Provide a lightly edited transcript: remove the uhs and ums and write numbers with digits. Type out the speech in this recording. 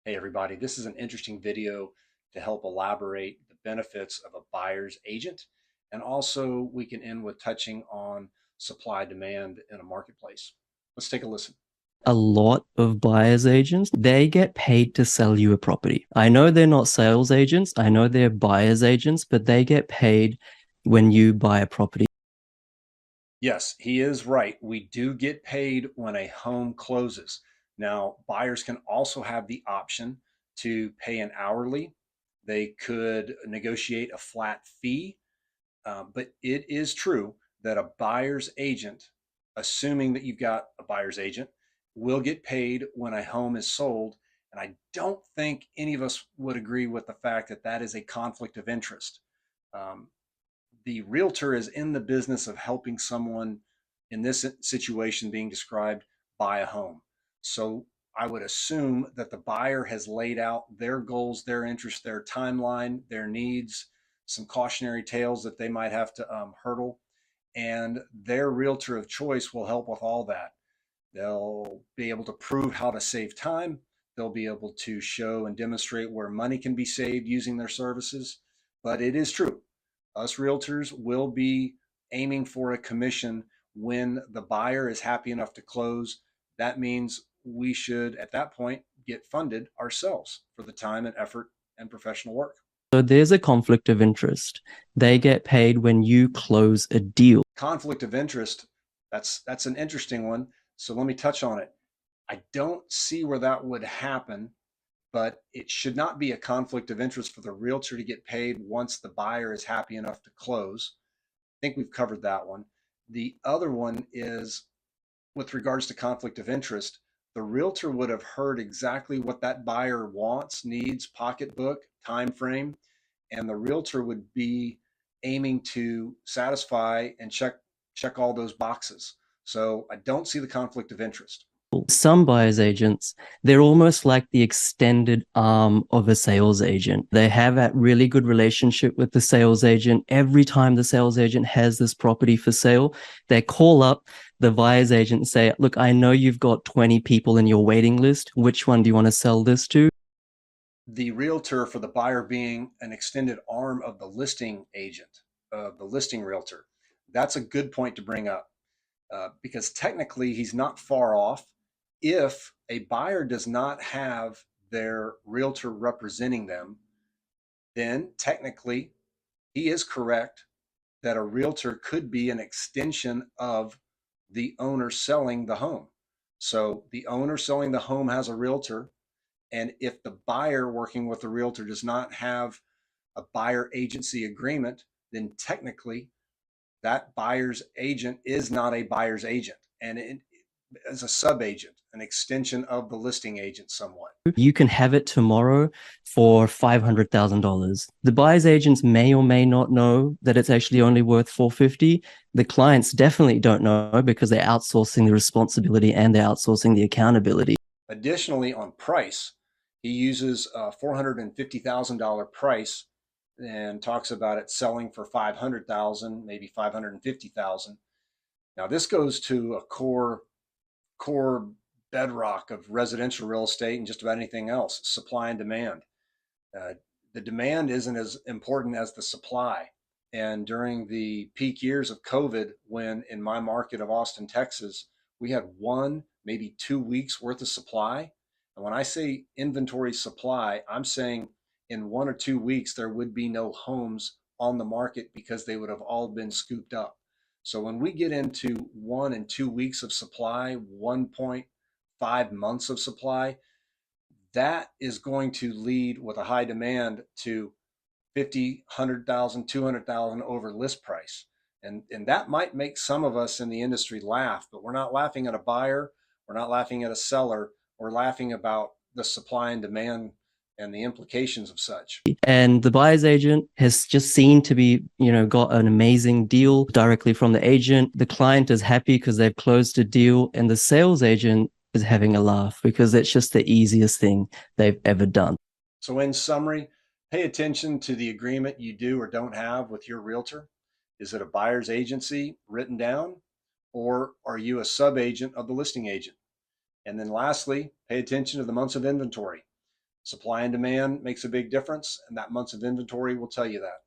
Hey everybody, this is an interesting video to help elaborate the benefits of a buyer's agent. And also we can end with touching on supply demand in a marketplace. Let's take a listen. A lot of buyer's agents, they get paid to sell you a property. I know they're not sales agents. I know they're buyer's agents, but they get paid when you buy a property. Yes, he is right. We do get paid when a home closes. Now, buyers can also have the option to pay an hourly. They could negotiate a flat fee. But it is true that a buyer's agent, assuming that you've got a buyer's agent, will get paid when a home is sold. And I don't think any of us would agree with the fact that that is a conflict of interest. Um, the realtor is in the business of helping someone in this situation being described buy a home. So I would assume that the buyer has laid out their goals, their interests, their timeline, their needs, some cautionary tales that they might have to hurdle. And their realtor of choice will help with all that. They'll be able to prove how to save time. They'll be able to show and demonstrate where money can be saved using their services. But it is true, us realtors will be aiming for a commission when the buyer is happy enough to close. That means we should, at that point, get funded ourselves for the time and effort and professional work. So there's a conflict of interest. They get paid when you close a deal. Conflict of interest, that's an interesting one. So let me touch on it. I don't see where that would happen, but it should not be a conflict of interest for the realtor to get paid once the buyer is happy enough to close. I think we've covered that one. The other one is with regards to conflict of interest, the realtor would have heard exactly what that buyer wants, needs, pocketbook, time frame, and the realtor would be aiming to satisfy and check all those boxes. So I don't see the conflict of interest. Some buyer's agents, they're almost like the extended arm of a sales agent. They have that really good relationship with the sales agent. Every time the sales agent has this property for sale, they call up the buyer's agent and say, look, I know you've got 20 people in your waiting list. Which one do you want to sell this to? The realtor for the buyer being an extended arm of the listing agent, the listing realtor. That's a good point to bring up because technically he's not far off. If a buyer does not have their realtor representing them, then technically he is correct that a realtor could be an extension of the owner selling the home. So the owner selling the home has a realtor, and if the buyer working with the realtor does not have a buyer agency agreement, then technically that buyer's agent is not a buyer's agent. And it is a sub agent, an extension of the listing agent somewhat. You can have it tomorrow for $500,000. The buyer's agents may or may not know that it's actually only worth 450. The clients definitely don't know because they're outsourcing the responsibility and they're outsourcing the accountability. Additionally, on price, he uses a $450,000 price and talks about it selling for 500,000, maybe 550,000. Now this goes to a core bedrock of residential real estate and just about anything else, supply and demand. Uh, the demand isn't as important as the supply. And during the peak years of COVID, when in my market of Austin, Texas, we had 1, maybe 2 weeks worth of supply. And when I say inventory supply, I'm saying in 1 or 2 weeks, there would be no homes on the market because they would have all been scooped up. So when we get into 1 and 2 weeks of supply, 1.5 months of supply, that is going to lead with a high demand to 50, 100,000, 200,000 over list price. And that might make some of us in the industry laugh, but we're not laughing at a buyer. We're not laughing at a seller. We're laughing about the supply and demand and the implications of such. And the buyer's agent has just seen to be, got an amazing deal directly from the agent. The client is happy because they've closed a deal, and the sales agent is having a laugh because it's just the easiest thing they've ever done. So in summary, pay attention to the agreement you do or don't have with your realtor. Is it a buyer's agency written down, or are you a sub agent of the listing agent? And then lastly, pay attention to the months of inventory. Supply and demand makes a big difference, and that months of inventory will tell you that.